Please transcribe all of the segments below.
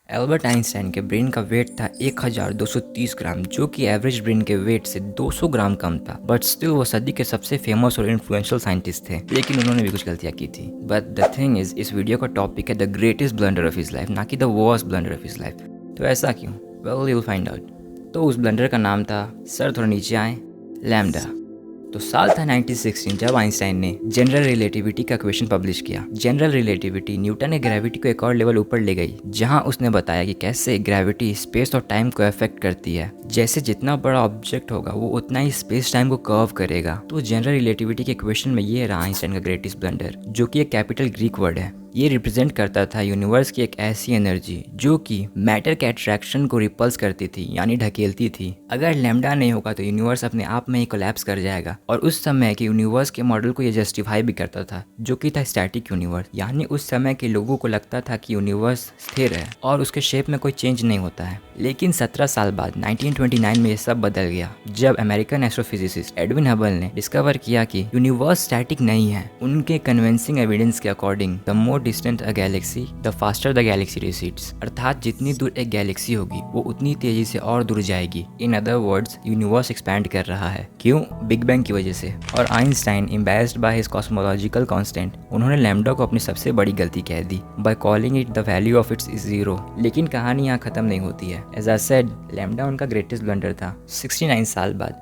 Albert Einstein के brain का wait था 1230 ग्राम, जो कि एवरेज ब्रेन के वेट से 200 ग्राम कम था। बट स्टिल वो सदी के सबसे फेमस और इन्फ्लुएंशियल साइंटिस्ट थे, लेकिन उन्होंने भी कुछ गलतियां की थी। बट द थिंग इज, इस वीडियो का टॉपिक है the greatest blunder of his life, ना कि the worst blunder of his life. तो ऐसा क्यों? Well, you will find out. तो उस ब्लंडर का नाम था, सर थोड़ा नीचे आए, लैम्डा। तो साल था 1916 जब आइंस्टाइन ने जनरल रिलेटिविटी का क्वेश्चन पब्लिश किया। जनरल रिलेटिविटी न्यूटन ने ग्रेविटी को एक और लेवल ऊपर ले गई, जहां उसने बताया कि कैसे ग्रेविटी स्पेस और टाइम को अफेक्ट करती है। जैसे जितना बड़ा ऑब्जेक्ट होगा वो उतना ही स्पेस टाइम को कर्व करेगा। तो जनरल रिलेटिविटी के क्वेश्चन में ये रहा आइंस्टाइन का ग्रेटेस्ट ब्लंडर, जो कि एक कैपिटल ग्रीक वर्ड है। ये रिप्रेजेंट करता था यूनिवर्स की एक ऐसी एनर्जी जो कि मैटर के अट्रैक्शन को रिपल्स करती थी, यानी ढकेलती थी। अगर लैम्डा नहीं होगा तो यूनिवर्स अपने आप में ही कोलैप्स कर जाएगा। और उस समय के यूनिवर्स के मॉडल को ये जस्टिफाई भी करता था, जो कि था स्टैटिक यूनिवर्स। यानी उस समय के लोगों को लगता था कि यूनिवर्स स्थिर है और उसके शेप में कोई चेंज नहीं होता है। लेकिन 17 साल बाद 1929 में ये सब बदल गया, जब अमेरिकन एस्ट्रोफिजिसिस्ट एडविन हबल ने डिस्कवर किया कि यूनिवर्स स्टैटिक नहीं है। उनके कन्विंसिंग एविडेंस के according the more distant a Galaxy the faster the Galaxy recedes, अर्थात जितनी दूर एक गैलेक्सी होगी वो उतनी तेजी से और दूर जाएगी। In other words, universe expand कर रहा है। क्यों? बिग बैंग की वजह से। और Einstein, embarrassed by his cosmological constant, उन्होंने लैम्डा को अपनी सबसे बड़ी गलती कह दी by calling it the value of its zero. लेकिन कहानी यहाँ खत्म नहीं होती है। एज आई सेड, लैम्डा उनका ग्रेटेस्ट ब्लंडर था। 69 साल बाद,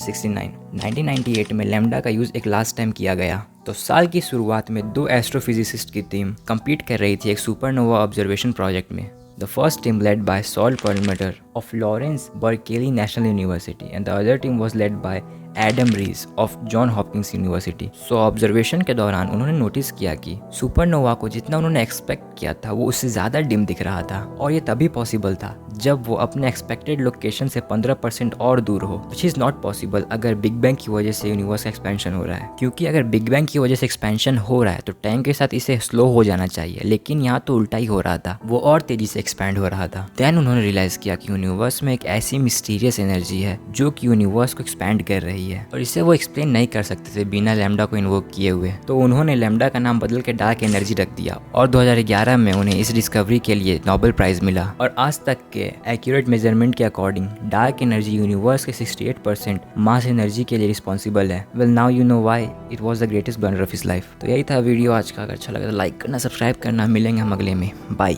69, 1998 में लैम्डा का यूज एक लास्ट टाइम किया गया। तो साल की शुरुआत में दो एस्ट्रोफिजिसिस्ट की टीम compete कर रही थी एक सुपरनोवा ऑब्जर्वेशन प्रोजेक्ट में। The first team led by Saul Perlmutter of Lawrence Berkeley National University and the other team was led by Adam Riess of John Hopkins university. So observation के दौरान उन्होंने notice किया कि supernova को जितना उन्होंने expect किया था वो उससे ज़्यादा डिम दिख रहा था। और ये तभी पॉसिबल था जब वो अपने एक्सपेक्टेड लोकेशन से 15% और दूर हो, विच इज़ नॉट पॉसिबल अगर बिग बैंग की वजह से यूनिवर्स का एक्सपेंशन हो रहा है। क्योंकि अगर बिग बैंग की वजह से एक्सपेंशन हो रहा है तो टाइम के साथ इसे स्लो हो जाना चाहिए, लेकिन यहाँ तो उल्टा ही हो रहा था, वो और तेजी से एक्सपैंड हो रहा था। देन उन्होंने रियलाइज किया कि यूनिवर्स में एक ऐसी मिस्टीरियस एनर्जी है जो कि यूनिवर्स को एक्सपैंड कर रही है और इसे वो एक्सप्लेन नहीं कर सकते थे बिना लैम्डा को इन्वोक किए हुए। तो उन्होंने लैम्डा का नाम बदल के डार्क एनर्जी रख दिया और 2011 में उन्हें इस डिस्कवरी के लिए नोबेल प्राइज मिला। और आज तक के एक्यूरेट मेजरमेंट के अकॉर्डिंग डार्क एनर्जी यूनिवर्स के 68% मास एनर्जी के लिए रिस्पॉन्सिबल है। Well, now you know why it was the greatest blunder of his life. तो यही था वीडियो आज का। अगर अच्छा लगा तो लाइक करना, सब्सक्राइब करना। मिलेंगे हम अगले में। बाय।